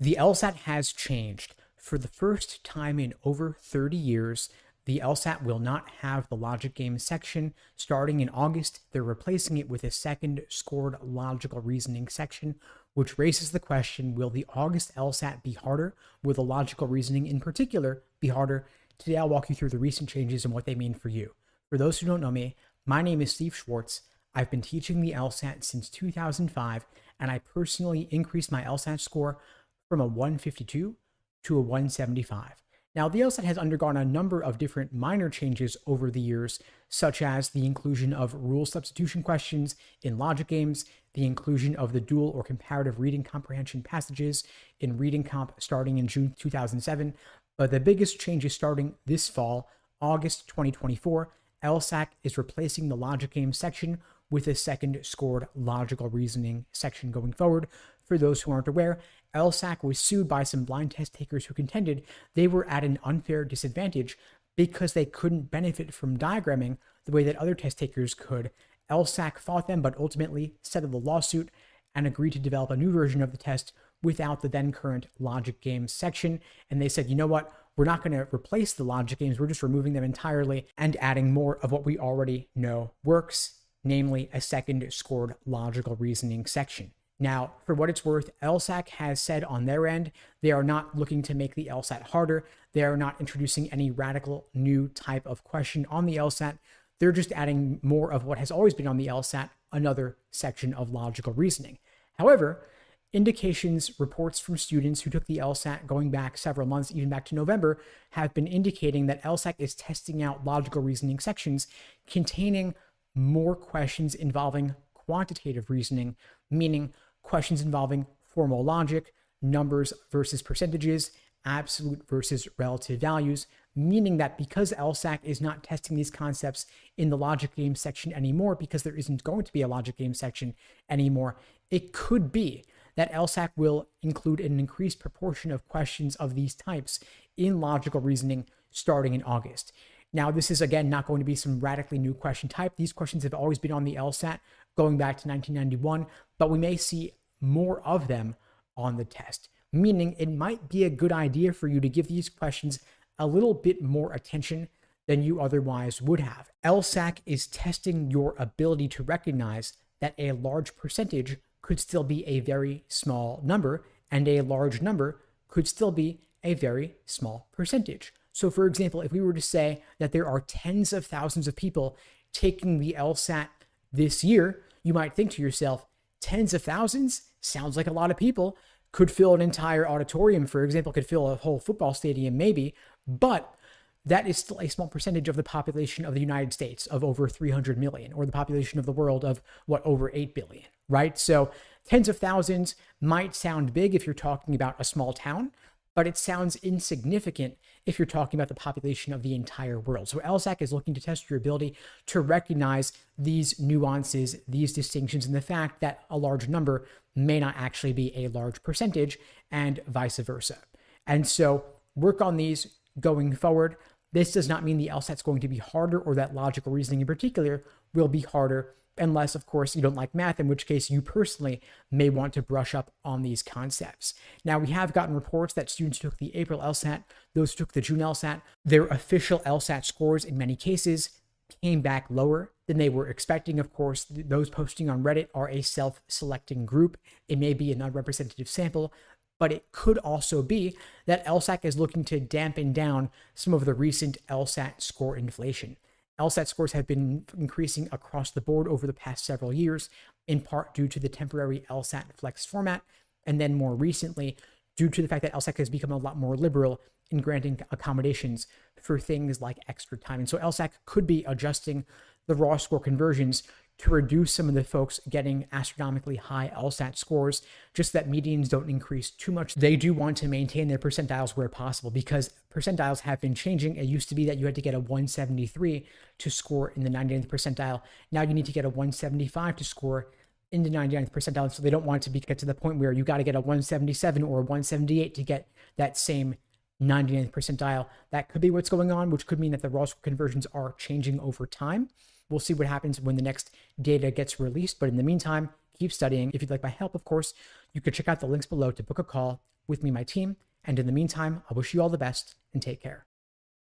The LSAT has changed. For the first time in over 30 years, the LSAT will not have the logic game section. Starting in August, they're replacing it with a second scored logical reasoning section, which raises the question, will the August LSAT be harder? Will the logical reasoning in particular be harder? Today, I'll walk you through the recent changes and what they mean for you. For those who don't know me, my name is Steve Schwartz. I've been teaching the LSAT since 2005, and I personally increased my LSAT score from a 152 to a 175. Now, the LSAT has undergone a number of different minor changes over the years, such as the inclusion of rule substitution questions in logic games, the inclusion of the dual or comparative reading comprehension passages in reading comp starting in June 2007. But the biggest change is starting this fall, August 2024. LSAC is replacing the logic game section with a second scored logical reasoning section going forward. For those who aren't aware, LSAC was sued by some blind test takers who contended they were at an unfair disadvantage because they couldn't benefit from diagramming the way that other test takers could. LSAC fought them, but ultimately settled the lawsuit and agreed to develop a new version of the test without the then current logic games section. And they said, you know what? We're not going to replace the logic games. We're just removing them entirely and adding more of what we already know works, namely a second scored logical reasoning section. Now, for what it's worth, LSAC has said on their end, they are not looking to make the LSAT harder. They are not introducing any radical new type of question on the LSAT. They're just adding more of what has always been on the LSAT, another section of logical reasoning. However, indications, reports from students who took the LSAT going back several months, even back to November, have been indicating that LSAC is testing out logical reasoning sections containing more questions involving quantitative reasoning, meaning questions involving formal logic, numbers versus percentages, absolute versus relative values, meaning that because LSAC is not testing these concepts in the logic game section anymore, because there isn't going to be a logic game section anymore, it could be that LSAC will include an increased proportion of questions of these types in logical reasoning starting in August. Now, this is, again, not going to be some radically new question type. These questions have always been on the LSAT going back to 1991, but we may see more of them on the test, meaning it might be a good idea for you to give these questions a little bit more attention than you otherwise would have. LSAC is testing your ability to recognize that a large percentage could still be a very small number, and a large number could still be a very small percentage. So, for example, if we were to say that there are tens of thousands of people taking the LSAT this year, you might think to yourself, tens of thousands sounds like a lot of people, could fill an entire auditorium, for example, could fill a whole football stadium maybe, but that is still a small percentage of the population of the United States of over 300 million, or the population of the world of over 8 billion, right? So tens of thousands might sound big if you're talking about a small town, but it sounds insignificant if you're talking about the population of the entire world. So LSAC is looking to test your ability to recognize these nuances, these distinctions, and the fact that a large number may not actually be a large percentage, and vice versa. And so work on these going forward. This does not mean the LSAT is going to be harder, or that logical reasoning in particular will be harder, unless, of course, you don't like math, in which case you personally may want to brush up on these concepts. Now, we have gotten reports that students who took the April LSAT, those who took the June LSAT, their official LSAT scores in many cases came back lower than they were expecting. Of course, those posting on Reddit are a self-selecting group. It may be an unrepresentative sample, but it could also be that LSAC is looking to dampen down some of the recent LSAT score inflation. LSAT scores have been increasing across the board over the past several years, in part due to the temporary LSAT flex format, and then more recently, due to the fact that LSAC has become a lot more liberal in granting accommodations for things like extra time. And so LSAC could be adjusting the raw score conversions to reduce some of the folks getting astronomically high LSAT scores, just that medians don't increase too much. They do want to maintain their percentiles where possible, because percentiles have been changing. It used to be that you had to get a 173 to score in the 99th percentile. Now you need to get a 175 to score in the 99th percentile. So they don't want to get to the point where you got to get a 177 or a 178 to get that same 99th percentile. That could be what's going on, which could mean that the raw score conversions are changing over time. We'll see what happens when the next data gets released. But in the meantime, keep studying. If you'd like my help, of course, you could check out the links below to book a call, with me and my team. And in the meantime, I wish you all the best and take care.